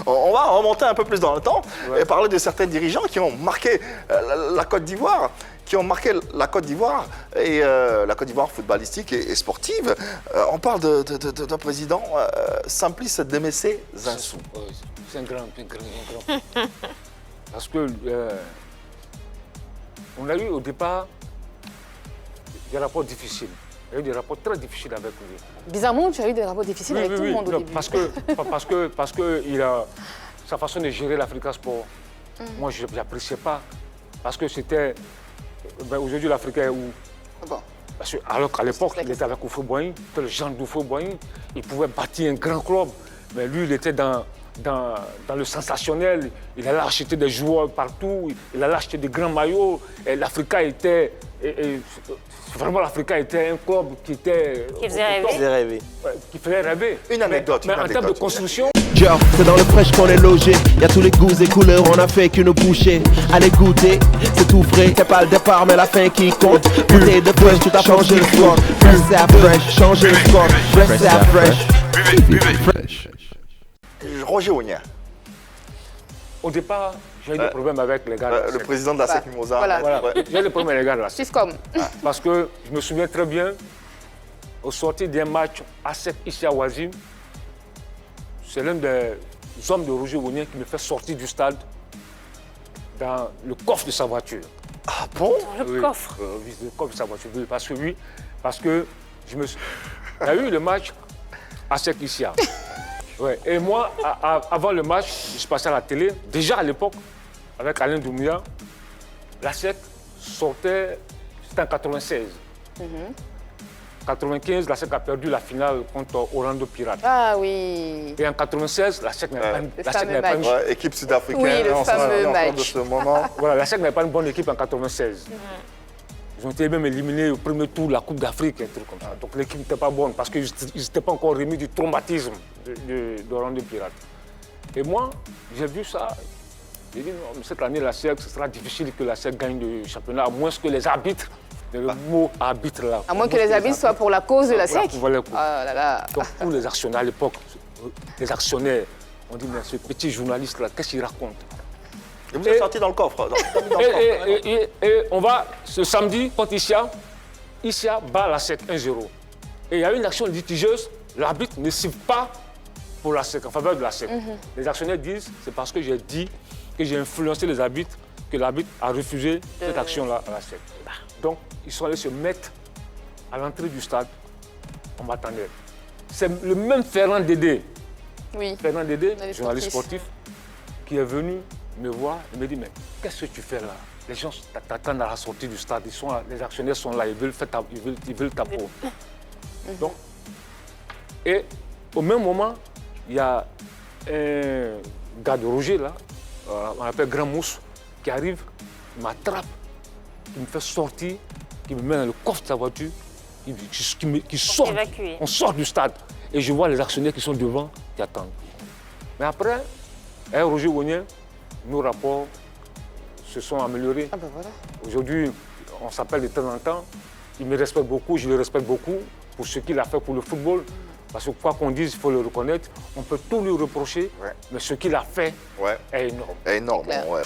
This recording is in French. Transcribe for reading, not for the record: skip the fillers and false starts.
On va remonter un peu plus dans le temps et parler de certains dirigeants qui ont marqué la Côte d'Ivoire. Qui ont marqué la Côte d'Ivoire et la Côte d'Ivoire footballistique et sportive. On parle d'un président Simplice Démessé Zinsou. C'est un grand. Parce que on a eu au départ des rapports difficiles. Il y a eu des rapports très difficiles avec lui. Bizarrement, tu as eu des rapports difficiles avec tout le monde au début. Parce que sa façon de gérer l'Africa Sport, moi, je n'appréciais pas. Parce que c'était... aujourd'hui, l'Africain est où? Alors qu'à l'époque, il était avec Oufo Boigny, le genre d'Oufo Boigny, il pouvait bâtir un grand club. Mais lui, il était dans le sensationnel. Il allait acheter des joueurs partout, il allait acheter des grands maillots. Et l'Africa était... vraiment, l'Africa était un club qui était... Qui faisait rêver. Qui faisait rêver. Une anecdote. Mais en termes de construction... C'est dans le fraîche qu'on est logé. Y'a tous les goûts et couleurs, on a fait qu'une bouchée. Allez goûter, c'est tout frais. C'est pas le départ, mais la fin qui compte. Bouteille de fraîche, tout a changé le score. Restez à fraîche, changez le score. Restez à fraîche. Roger Ognien. Au départ, j'ai eu des problèmes avec les gars de la le président de la SEC Mimosa. Voilà. J'ai eu des problèmes avec les gars de la SEC. Swisscom. Parce que je me souviens très bien, au sortir d'un match à SEC ici à Ouazim, c'est l'un des hommes de Roger Ognien qui me fait sortir du stade dans le coffre de sa voiture. Ah bon? Le coffre. Le coffre de sa voiture, oui, parce que je me suis... Il y a eu le match à SEC ici. Ouais. Et moi, avant le match, je suis passé à la télé. Déjà à l'époque, avec Alain Doumia, la SEC sortait, c'était en 96. 95, la SEC a perdu la finale contre Orlando Pirates. Ah oui. Et en 96, la SEC n'avait pas une... équipe sud-africaine. Oui, le fameux match. De ce moment. Voilà, la SEC n'avait pas une bonne équipe en 96. Ils ont été même éliminés au premier tour de la Coupe d'Afrique, un truc comme ça. Donc l'équipe n'était pas bonne parce qu'ils n'étaient pas encore remis du traumatisme d'Orlando Pirates. Et moi, j'ai vu ça. J'ai dit, non, cette année, la SEC, ce sera difficile que la SEC gagne le championnat, à moins que les arbitres, le mot arbitre là. À moins que les arbitres soient pour la cause de la SEC. Voilà, ah là là. Donc pour les actionnaires à l'époque, les actionnaires, on dit, mais ce petit journaliste là, qu'est-ce qu'il raconte? Et vous êtes sorti dans le coffre. Et on va, ce samedi, contre Issia bat la SEC 1-0. Et il y a une action litigieuse, l'arbitre ne siffle pas pour la SEC, en faveur de la SEC. Les actionnaires disent, c'est parce que j'ai dit que j'ai influencé les arbitres, que l'arbitre a refusé cette action-là à la SEC. Donc, ils sont allés se mettre à l'entrée du stade. On m'attendait. C'est le même Fernand Dédé, Fernand Dédé, journaliste sportif, qui est venu me voir et me dit, mais qu'est-ce que tu fais là? Les gens t'attendent à la sortie du stade, les actionnaires sont là, ils veulent ta peau. Donc, et au même moment, il y a un gars de Roger là, on l'appelle Grand Mousse, qui arrive, m'attrape, qui me fait sortir, qui me met dans le coffre de sa voiture, qui sort, on sort du stade. Et je vois les actionnaires qui sont devant, qui attendent. Mais après, Roger Ognien, nos rapports se sont améliorés. Ah ben voilà. Aujourd'hui, on s'appelle de temps en temps. Il me respecte beaucoup, je le respecte beaucoup pour ce qu'il a fait pour le football. Parce que quoi qu'on dise, il faut le reconnaître. On peut tout lui reprocher, mais ce qu'il a fait est énorme. Énorme, ouais.